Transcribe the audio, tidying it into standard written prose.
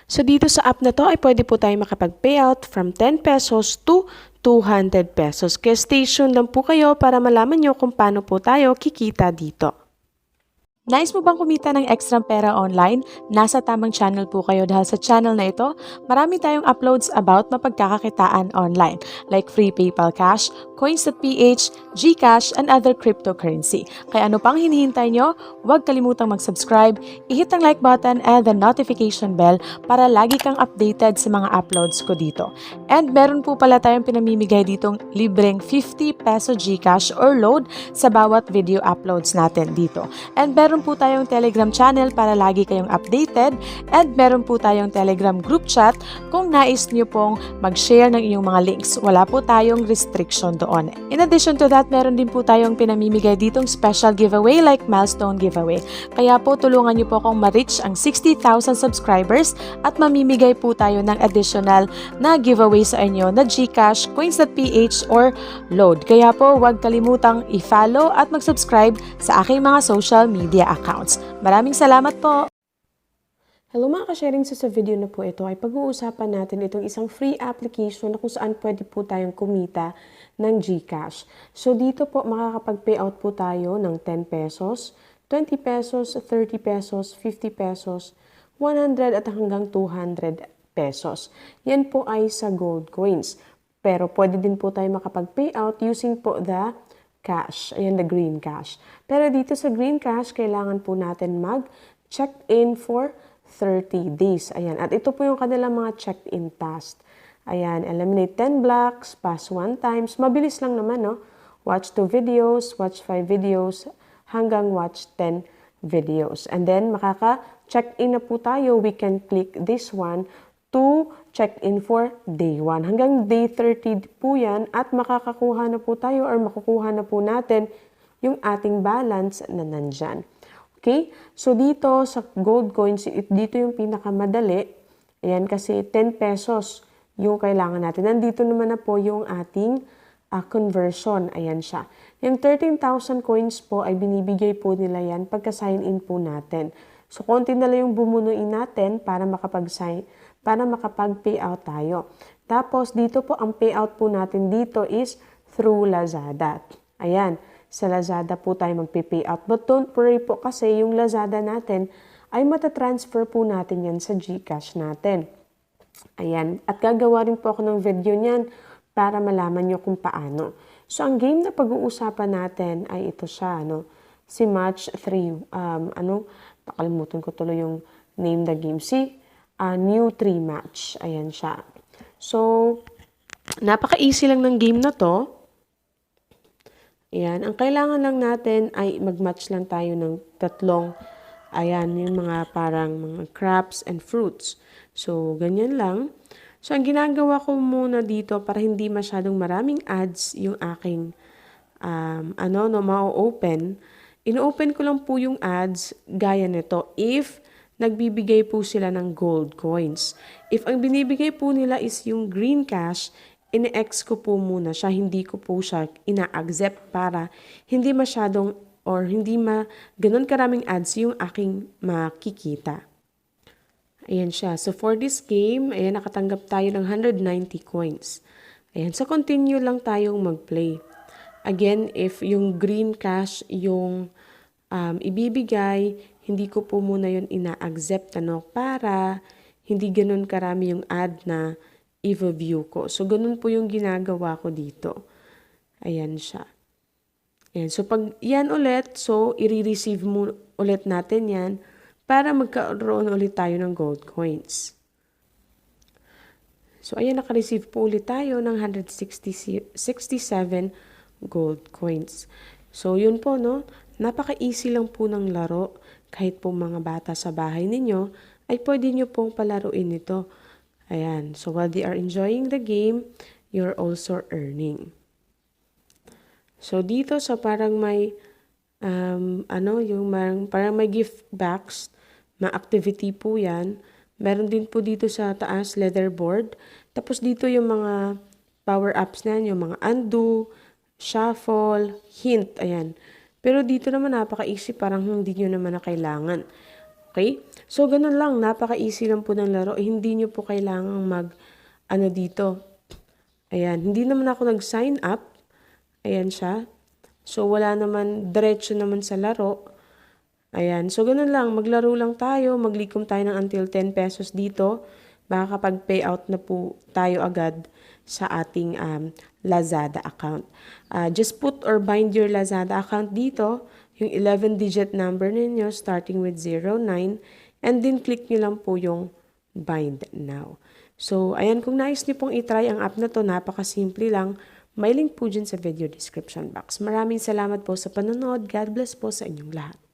So dito sa app na to ay pwede po tayo makapag-payout from 10 pesos to 200 pesos. Kaya station lang po kayo para malaman nyo kung paano po tayo kikita dito. Nais mo bang kumita ng extra pera online? Nasa tamang channel po kayo dahil sa channel na ito, marami tayong uploads about mapagkakakitaan online like free PayPal Cash, Coins.ph, GCash, and other cryptocurrency. Kaya ano pang hinihintay nyo? Huwag kalimutang mag-subscribe, i-hit ang like button and the notification bell para lagi kang updated sa mga uploads ko dito. And meron po pala tayong pinamimigay ditong libreng 50 peso GCash or load sa bawat video uploads natin dito. And meron po tayong Telegram channel para lagi kayong updated and meron po tayong Telegram group chat kung nais niyo pong mag-share ng inyong mga links. Wala po tayong restriction doon. In addition to that, meron din po tayong pinamimigay ditong special giveaway like milestone giveaway. Kaya po tulungan niyo po akong ma-reach ang 60,000 subscribers at mamimigay po tayo ng additional na giveaway sa inyo na GCash, Coins.ph or load. Kaya po huwag kalimutang i-follow at mag-subscribe sa aking mga social media accounts. Maraming salamat po! Hello mga ka-sharing, sa video na po ito ay pag-uusapan natin itong isang free application na kung saan pwede po tayong kumita ng GCash. So dito po makakapag-payout po tayo ng 10 pesos, 20 pesos, 30 pesos, 50 pesos, 100 at hanggang 200 pesos. Yan po ay sa gold coins. Pero pwede din po tayo makapag-payout using po the cash. Ayan, the green cash. Pero dito sa green cash, kailangan po natin mag-check-in for 30 days. Ayan. At ito po yung kanilang mga check-in task. Ayan, eliminate 10 blocks, pass 1 times. Mabilis lang naman, no? Watch 2 videos, watch 5 videos, hanggang watch 10 videos. And then, makaka-check-in na po tayo. We can click this one to check-in for day 1. Hanggang day 30 po yan at makakakuha na po tayo or makukuha na po natin yung ating balance na nandyan. Okay? So dito sa gold coins, dito yung pinakamadali. Ayan, kasi 10 pesos yung kailangan natin. Nandito naman na po yung ating conversion. Ayan siya. Yung 13,000 coins po ay binibigay po nila yan pagka-sign in po natin. So konti na lang yung bumunuin natin para makapag-payout tayo. Tapos, dito po, ang payout po natin dito is through Lazada. Ayan, sa Lazada po tayo magpi-payout. But don't worry po kasi yung Lazada natin ay matatransfer po natin yan sa GCash natin. Ayan, at gagawa rin po ako ng video niyan para malaman nyo kung paano. So, ang game na pag-uusapan natin ay ito siya, si Match 3. Nakalimutan ko tuloy yung name na game. New 3 match. Ayan siya. So, napaka-easy lang ng game na to. Ayan. Ang kailangan lang natin ay mag-match lang tayo ng tatlong, ayan, yung mga parang mga crops and fruits. So, ganyan lang. So, ang ginagawa ko muna dito para hindi masyadong maraming ads yung aking, ma-open. Ino-open ko lang po yung ads gaya nito if nagbibigay po sila ng gold coins. If ang binibigay po nila is yung green cash, ine-X ko po muna siya, hindi ko po siya ina-accept para hindi masyadong or hindi ganun karaming ads yung aking makikita. Ayan siya. So for this game, ayan, nakatanggap tayo ng 190 coins. Ayan, so continue lang tayong mag-play. Again, if yung green cash yung ibibigay, hindi ko po muna yun ina-accept para hindi ganun karami yung ad na i-view ko. So, ganun po yung ginagawa ko dito. Ayan siya. Ayan. So, pag yan ulit, so, i-receive mo ulit natin yan para magkaroon ulit tayo ng gold coins. So, ayan, naka-receive po ulit tayo ng 167 gold coins. So, yun po, napaka-easy lang po ng laro. Kahit po mga bata sa bahay ninyo, ay pwede nyo pong palaruin ito. Ayan. So, while they are enjoying the game, you're also earning. So, dito sa parang may, parang may gift box na activity po yan. Meron din po dito sa taas, leaderboard. Tapos dito yung mga power-ups na yan, yung mga undo, shuffle, hint, ayan. Pero dito naman napaka-easy, parang hindi nyo naman na kailangan. Okay? So, ganun lang. Napaka-easy lang po ng laro. Hindi nyo po kailangang dito. Ayan. Hindi naman ako nag-sign up. Ayan siya. So, wala naman, diretso naman sa laro. Ayan. So, ganun lang. Maglaro lang tayo. Maglikom tayo ng until 10 pesos dito. Makakapag-payout na po tayo agad sa ating Lazada account. Just put or bind your Lazada account dito. Yung 11-digit number ninyo starting with 09. And then, click nyo lang po yung bind now. So, ayan. Kung nais nyo pong itry ang app na to, napakasimple lang. May link po dyan sa video description box. Maraming salamat po sa panonood. God bless po sa inyong lahat.